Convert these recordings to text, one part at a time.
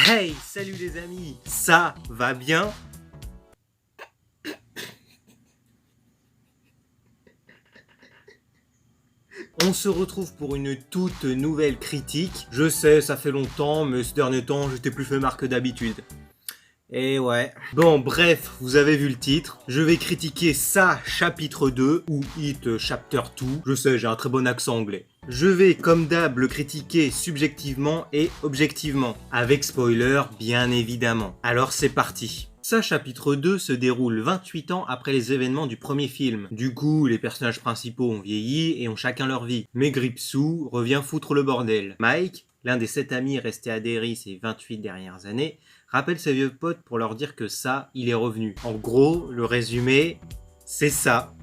Hey, salut les amis, ça va bien? On se retrouve pour une toute nouvelle critique. Je sais, ça fait longtemps, mais ces derniers temps, j'étais plus fait marque que d'habitude. Et ouais. Bon, bref, vous avez vu le titre. Je vais critiquer ça, chapitre 2, ou It Chapter 2. Je sais, j'ai un très bon accent anglais. Je vais, comme d'hab, le critiquer subjectivement et objectivement. Avec spoiler, bien évidemment. Alors c'est parti. Ça, chapitre 2 se déroule 28 ans après les événements du premier film. Du coup, les personnages principaux ont vieilli et ont chacun leur vie. Mais Gripsou revient foutre le bordel. Mike, l'un des 7 amis restés à Derry ces 28 dernières années, rappelle ses vieux potes pour leur dire que ça, il est revenu. En gros, le résumé, c'est ça.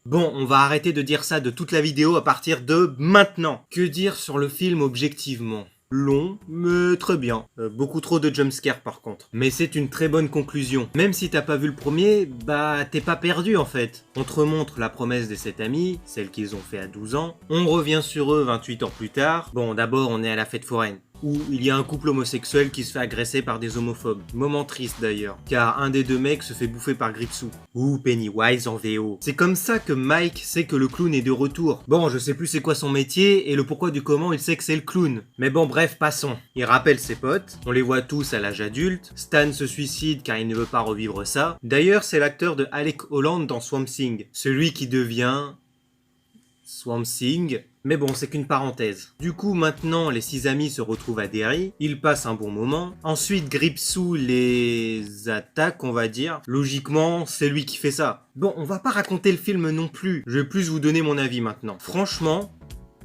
Bon, on va arrêter de dire ça de toute la vidéo à partir de maintenant. Que dire sur le film objectivement ? Long, mais très bien. Beaucoup trop de jumpscares par contre. Mais c'est une très bonne conclusion. Même si t'as pas vu le premier, bah t'es pas perdu en fait. On te remontre la promesse des 7 amis, celle qu'ils ont fait à 12 ans. On revient sur eux 28 ans plus tard. Bon, d'abord on est à la fête foraine, où il y a un couple homosexuel qui se fait agresser par des homophobes. Moment triste d'ailleurs, car un des deux mecs se fait bouffer par Gripsou. Ou Pennywise en VO. C'est comme ça que Mike sait que le clown est de retour. Bon, je sais plus c'est quoi son métier et le pourquoi du comment il sait que c'est le clown. Mais bon, bref, passons. Il rappelle ses potes, on les voit tous à l'âge adulte. Stan se suicide car il ne veut pas revivre ça. D'ailleurs, c'est l'acteur de Alec Holland dans Swamp Thing. Celui qui devient... Swamp Thing. Mais bon, c'est qu'une parenthèse. Du coup, maintenant, les 6 amis se retrouvent à Derry. Ils passent un bon moment. Ensuite, Gripsou les attaque, on va dire. Logiquement, c'est lui qui fait ça. Bon, on va pas raconter le film non plus. Je vais plus vous donner mon avis maintenant. Franchement...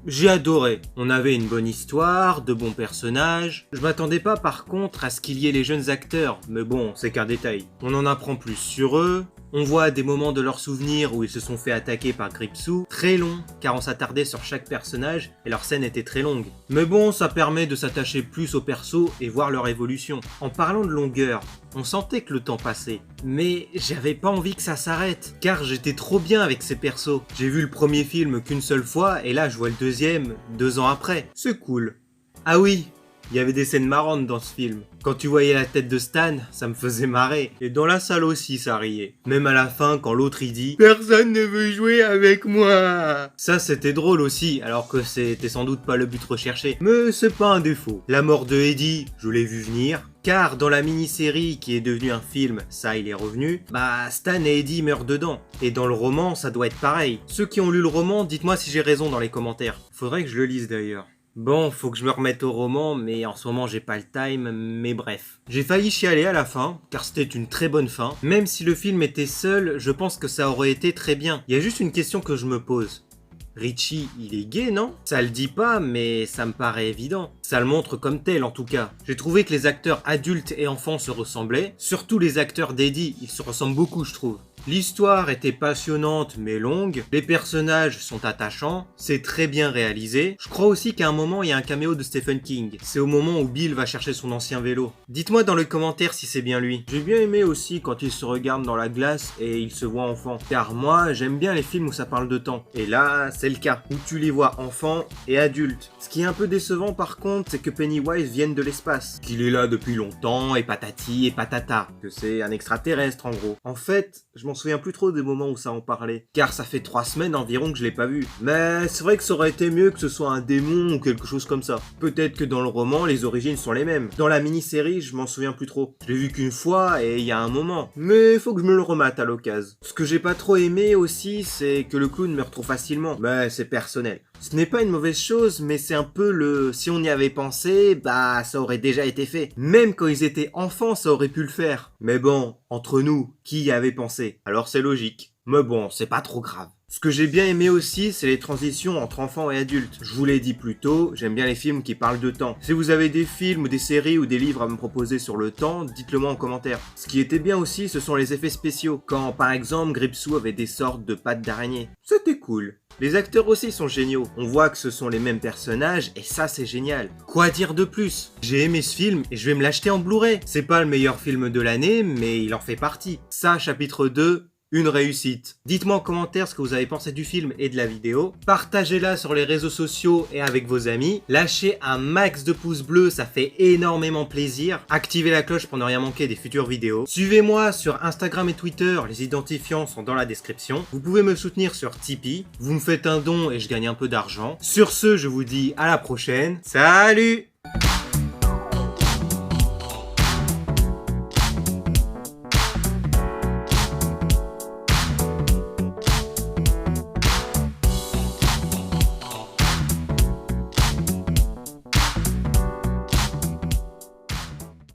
j'ai adoré. On avait une bonne histoire, de bons personnages. Je m'attendais pas par contre à ce qu'il y ait les jeunes acteurs, mais bon, c'est qu'un détail. On en apprend plus sur eux. On voit des moments de leurs souvenirs où ils se sont fait attaquer par Gripsou. Très long, car on s'attardait sur chaque personnage et leur scène était très longue. Mais bon, ça permet de s'attacher plus aux persos et voir leur évolution. En parlant de longueur, on sentait que le temps passait. Mais j'avais pas envie que ça s'arrête, car j'étais trop bien avec ces persos. J'ai vu le premier film qu'une seule fois et là je vois le deuxième 2 ans après. C'est cool. Ah oui, il y avait des scènes marrantes dans ce film. Quand tu voyais la tête de Stan, ça me faisait marrer. Et dans la salle aussi, ça riait. Même à la fin, quand l'autre il dit « Personne ne veut jouer avec moi !» Ça, c'était drôle aussi, alors que c'était sans doute pas le but recherché. Mais c'est pas un défaut. La mort de Eddie, je l'ai vu venir. Car dans la mini-série qui est devenue un film, ça il est revenu, bah Stan et Eddie meurent dedans. Et dans le roman, ça doit être pareil. Ceux qui ont lu le roman, dites-moi si j'ai raison dans les commentaires. Faudrait que je le lise d'ailleurs. Bon, faut que je me remette au roman, mais en ce moment j'ai pas le time, mais bref. J'ai failli chialer à la fin, car c'était une très bonne fin. Même si le film était seul, je pense que ça aurait été très bien. Il y a juste une question que je me pose. Richie, il est gay, non? Ça le dit pas, mais ça me paraît évident. Ça le montre comme tel, en tout cas. J'ai trouvé que les acteurs adultes et enfants se ressemblaient. Surtout les acteurs d'Eddie, ils se ressemblent beaucoup, je trouve. L'histoire était passionnante mais longue, les personnages sont attachants, c'est très bien réalisé. Je crois aussi qu'à un moment il y a un caméo de Stephen King. C'est au moment où Bill va chercher son ancien vélo. Dites-moi dans les commentaires si c'est bien lui. J'ai bien aimé aussi quand il se regarde dans la glace et il se voit enfant. Car moi j'aime bien les films où ça parle de temps. Et là c'est le cas, où tu les vois enfants et adultes. Ce qui est un peu décevant par contre, c'est que Pennywise vienne de l'espace. Qu'il est là depuis longtemps et patati et patata. Que c'est un extraterrestre en gros. En fait, je m'en souviens plus trop des moments où ça en parlait, car ça fait 3 semaines environ que je l'ai pas vu. Mais c'est vrai que ça aurait été mieux que ce soit un démon ou quelque chose comme ça. Peut-être que dans le roman, les origines sont les mêmes. Dans la mini-série, je m'en souviens plus trop. Je l'ai vu qu'une fois et il y a un moment. Mais faut que je me le remate à l'occasion. Ce que j'ai pas trop aimé aussi, c'est que le clown meurt trop facilement. Mais c'est personnel. Ce n'est pas une mauvaise chose, mais c'est un peu le... si on y avait pensé, bah ça aurait déjà été fait. Même quand ils étaient enfants, ça aurait pu le faire. Mais bon, entre nous, qui y avait pensé? Alors c'est logique. Mais bon, c'est pas trop grave. Ce que j'ai bien aimé aussi, c'est les transitions entre enfants et adultes. Je vous l'ai dit plus tôt, j'aime bien les films qui parlent de temps. Si vous avez des films, des séries ou des livres à me proposer sur le temps, dites-le moi en commentaire. Ce qui était bien aussi, ce sont les effets spéciaux. Quand, par exemple, Gripsou avait des sortes de pattes d'araignée. C'était cool. Les acteurs aussi sont géniaux. On voit que ce sont les mêmes personnages et ça c'est génial. Quoi dire de plus? J'ai aimé ce film et je vais me l'acheter en Blu-ray. C'est pas le meilleur film de l'année, mais il en fait partie. Ça, chapitre 2, une réussite. Dites-moi en commentaire ce que vous avez pensé du film et de la vidéo. Partagez-la sur les réseaux sociaux et avec vos amis. Lâchez un max de pouces bleus, ça fait énormément plaisir. Activez la cloche pour ne rien manquer des futures vidéos. Suivez-moi sur Instagram et Twitter, les identifiants sont dans la description. Vous pouvez me soutenir sur Tipeee. Vous me faites un don et je gagne un peu d'argent. Sur ce, je vous dis à la prochaine. Salut!